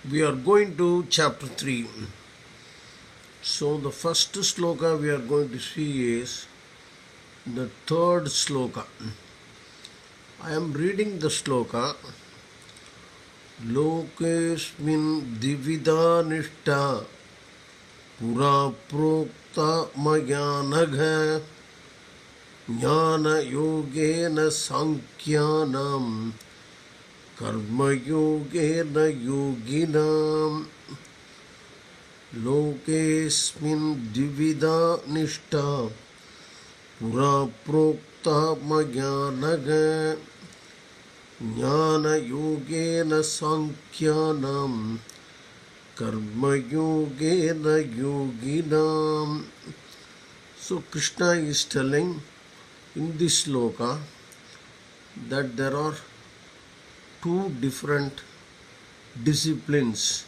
We are going to chapter 3. So, the first sloka we are going to see is the third sloka. I am reading the sloka. Lokesmin divida nishta pura prokta mayanagha jnana yogena sankhyanam karma yogena yoginam. लोकेस्मिन् द्विविधा निष्ठा पुरा प्रोक्ता मया नघ ज्ञानयोगेन सांख्यानां कर्मयोगेन योगिनाम्. So Krishna is telling in this sloka that there are two different disciplines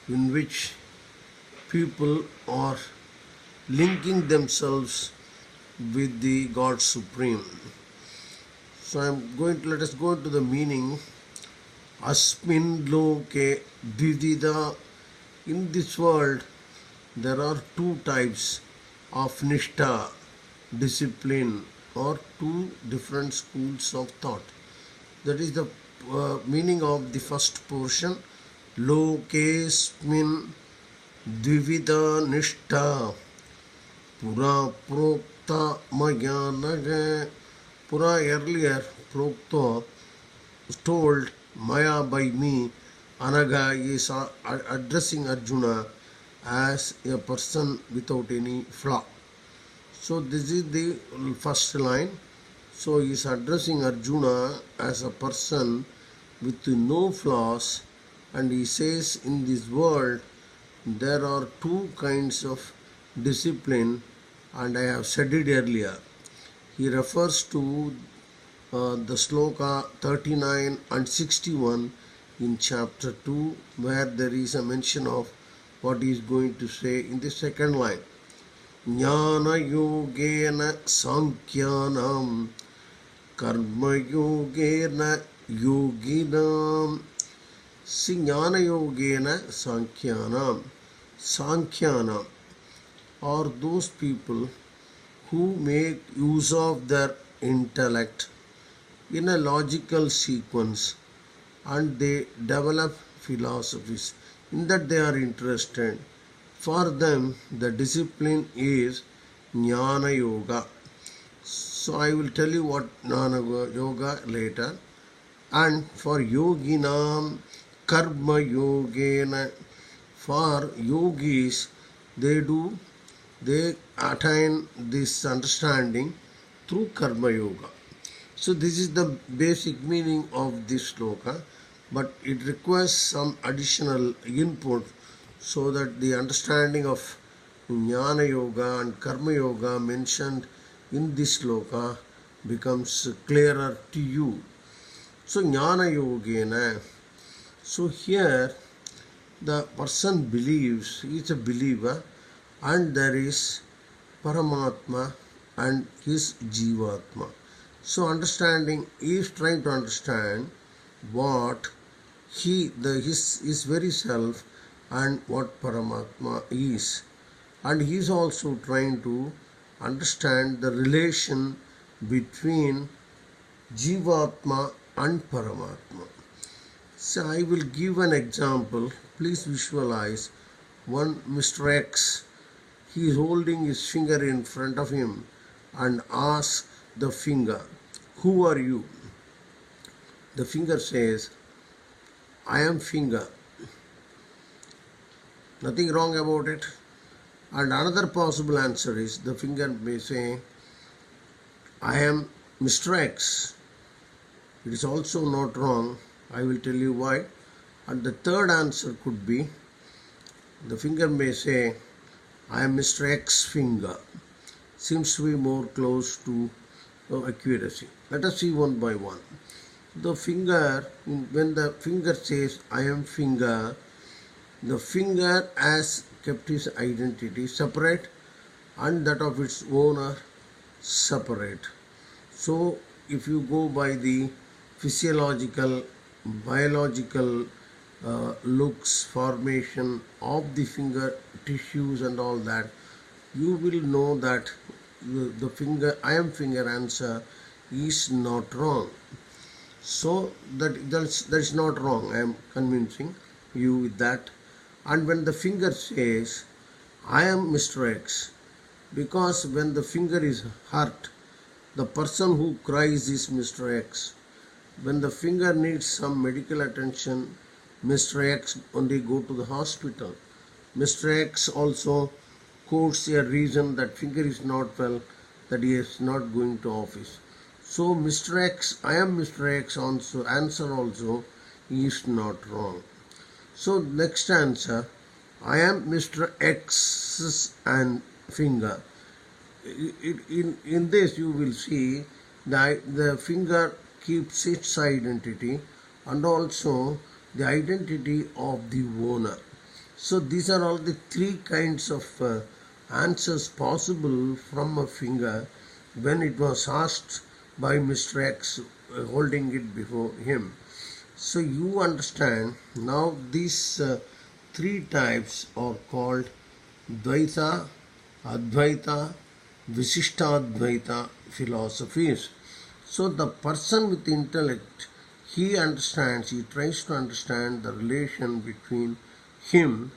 in which people are linking themselves with the God Supreme. So let us go to the meaning. Asmin loke dvidida. In this world there are two types of nishtha, discipline, or two different schools of thought. That is the meaning of the first portion. Lokesmin द्विविधा निष्ठा पुरा प्रोक्ता मया नघ. Pura earlier prokta told Maya by me. Anagha is addressing Arjuna as a person without any flaw. So this is the first line. So he is addressing Arjuna as a person with no flaws, and he says in this world there are two kinds of discipline, and I have said it earlier. He refers to the sloka 39 and 61 in chapter 2, where there is a mention of what he is going to say in the second line. Jnana yogena sankhyanam karma yogena yoginam. See, jnana yogena sankhyanam. Sankhyanam are those people who make use of their intellect in a logical sequence, and they develop philosophies in that they are interested. For them the discipline is jnana yoga. So I will tell you what jnana yoga later. And for yoginam karma yogena. For yogis, they attain this understanding through karma yoga. So this is the basic meaning of this sloka, but it requires some additional input so that the understanding of jnana yoga and karma yoga mentioned in this sloka becomes clearer to you. So jnana yogena. So here the person believes, he is a believer, and there is Paramatma and his Jivatma. So understanding, he is trying to understand what his very self and what Paramatma is. And he is also trying to understand the relation between Jivatma and Paramatma. So I will give an example. Please visualize one Mr. X. He is holding his finger in front of him and asks the finger, "Who are you?" The finger says, "I am finger." Nothing wrong about it. And another possible answer is the finger may say, "I am Mr. X." It is also not wrong. I will tell you why. And the third answer could be, the finger may say, "I am Mr. X finger." Seems to be more close to accuracy. Let us see one by one. The finger, when the finger says, "I am finger," the finger has kept his identity separate and that of its owner separate. So if you go by the physiological, biological looks, formation of the finger tissues and all that, you will know that the finger, I am finger answer is not wrong. So that's not wrong. I am convincing you with that. And when the finger says, I am Mr. X, because when the finger is hurt, the person who cries is Mr. X. When the finger needs some medical attention, Mr. X only go to the hospital. Mr. X also quotes a reason that finger is not well, that he is not going to office. So Mr. X, I am Mr. X also, answer also is not wrong. So next answer, I am Mr. X's and finger. In this you will see that the finger keeps its identity and also the identity of the owner. So these are all the three kinds of answers possible from a finger when it was asked by Mr. X holding it before him. So you understand now these three types are called Dvaita, Advaita, Visishtadvaita philosophies. So the person with intellect, he understands, he tries to understand the relation between him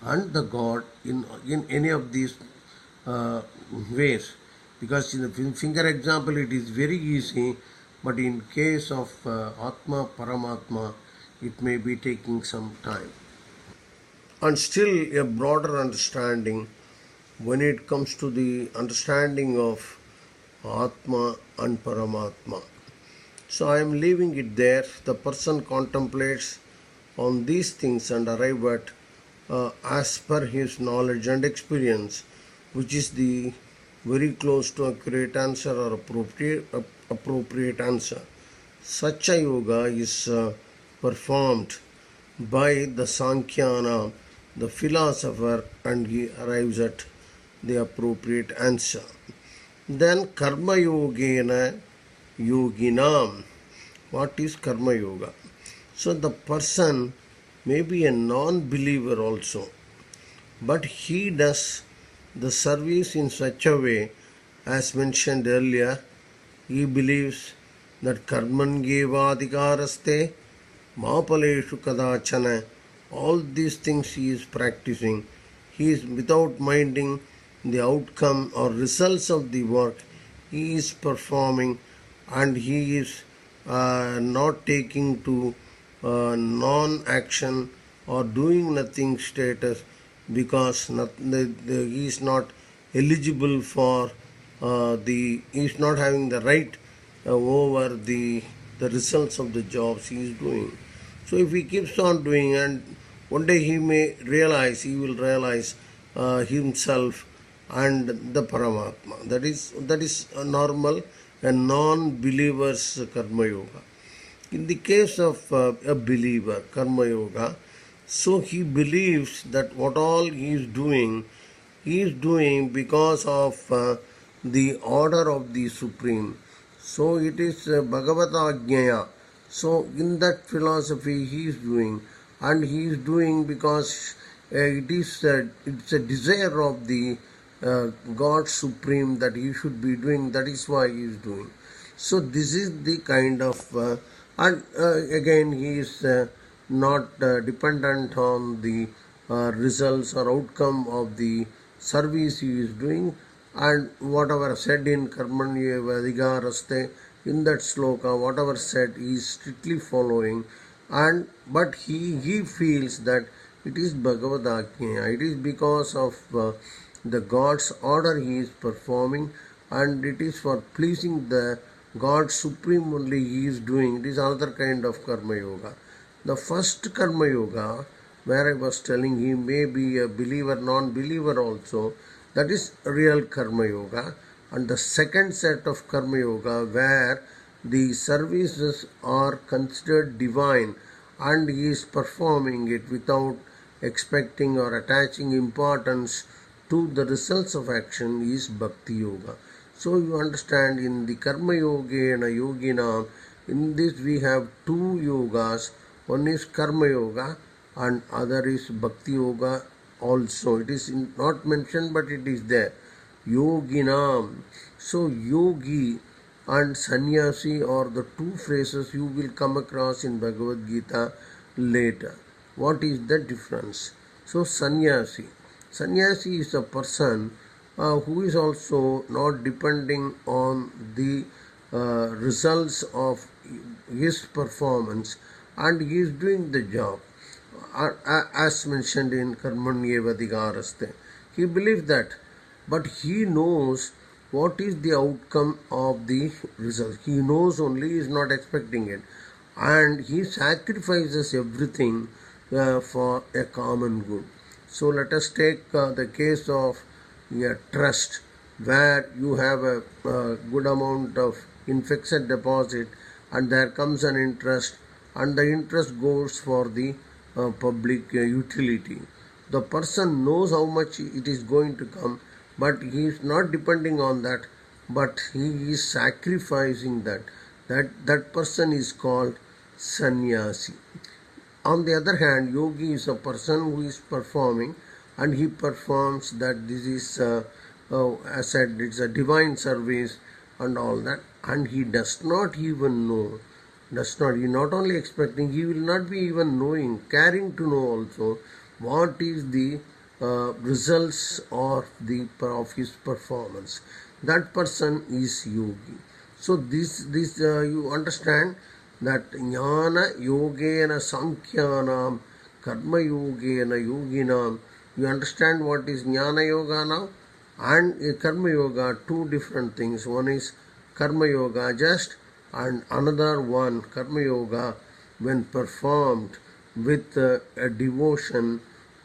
and the God in any of these ways. Because in the finger example it is very easy, but in case of Atma, Paramatma, it may be taking some time. And still a broader understanding when it comes to the understanding of Atma and Paramatma. So I am leaving it there. The person contemplates on these things and arrive at as per his knowledge and experience, which is the very close to accurate answer or appropriate answer. Satya Yoga is performed by the Sankhyana, the philosopher, and he arrives at the appropriate answer. Then Karma Yogena Yoginam. What is Karma Yoga? So the person may be a non-believer also, but he does the service in such a way, as mentioned earlier, he believes that karmanyevadhikaraste mapaleshu kadachana, all these things he is practicing. He is without minding the outcome or results of the work he is performing, and he is not taking to non-action or doing nothing status, because he is not eligible for he is not having the right over the results of the jobs he is doing. So if he keeps on doing, and one day he will realize himself and the Paramatma. That is a normal and non-believer's Karma Yoga. In the case of a believer, Karma Yoga, so he believes that what all he is doing because of the order of the Supreme. So it is Bhagavata Ajnaya. So in that philosophy he is doing, and he is doing because it's a desire of the God Supreme that he should be doing. That is why he is doing. So this is the kind of and again he is not dependent on the results or outcome of the service he is doing, and whatever said in Karmanyevadhikaraste, in that sloka, whatever said he is strictly following, and but he feels that it is Bhagavad Ajna, it is because of the God's order he is performing, and it is for pleasing the God Supreme only he is doing. It is another kind of Karma Yoga. The first Karma Yoga, where I was telling he may be a believer, non-believer also, that is real Karma Yoga. And the second set of Karma Yoga, where the services are considered divine and he is performing it without expecting or attaching importance to the results of action, is Bhakti Yoga. So you understand, in the Karma Yogena Yogina, in this we have two yogas. One is Karma Yoga and other is Bhakti Yoga also. It is not mentioned, but it is there. Yoginam. So yogi and sannyasi are the two phrases you will come across in Bhagavad Gita later. What is the difference? So sannyasi. Sannyasi is a person who is also not depending on the results of his performance, and he is doing the job as mentioned in Karmanyeva Adhikaraste. He believes that, but he knows what is the outcome of the result. He knows only, he is not expecting it, and he sacrifices everything for a common good. So let us take the case of a trust where you have a good amount of in fixed deposit, and there comes an interest, and the interest goes for the public utility. The person knows how much it is going to come, but he is not depending on that, but he is sacrificing that. That person is called sannyasi. On the other hand, yogi is a person who is performing, and he performs that this is, as said, it's a divine service and all that, and he does not even know, he not only expecting, he will not be even knowing, caring to know also what is the results of his performance. That person is yogi. So this you understand that jnana yogena sankhyanam karma yogena yoginam. You understand what is jnana yoga now and karma yoga, two different things. One is karma yoga just, and another one karma yoga when performed with a devotion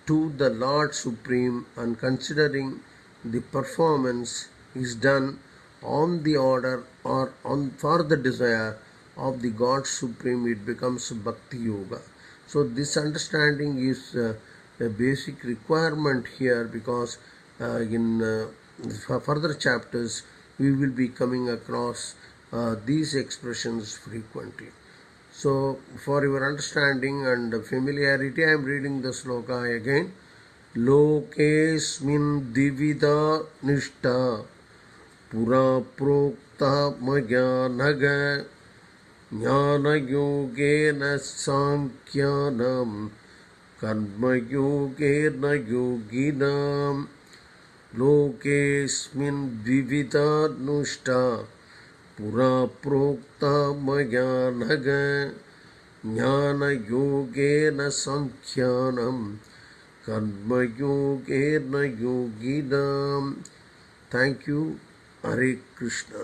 to the Lord Supreme, and considering the performance is done on the order or on for the desire of the God Supreme, it becomes Bhakti Yoga. So this understanding is a basic requirement here, because in further chapters we will be coming across these expressions frequently. So for your understanding and familiarity, I am reading the sloka again. Lokesmin divida nishta pura prokta maya naga jnana yogena sankhyanam karma yogena yoginam. Lokesmin divida nushta pura prokta maya naga jnana yogena sankhyanam karma yogena yoginam. Thank you. Hare Krishna.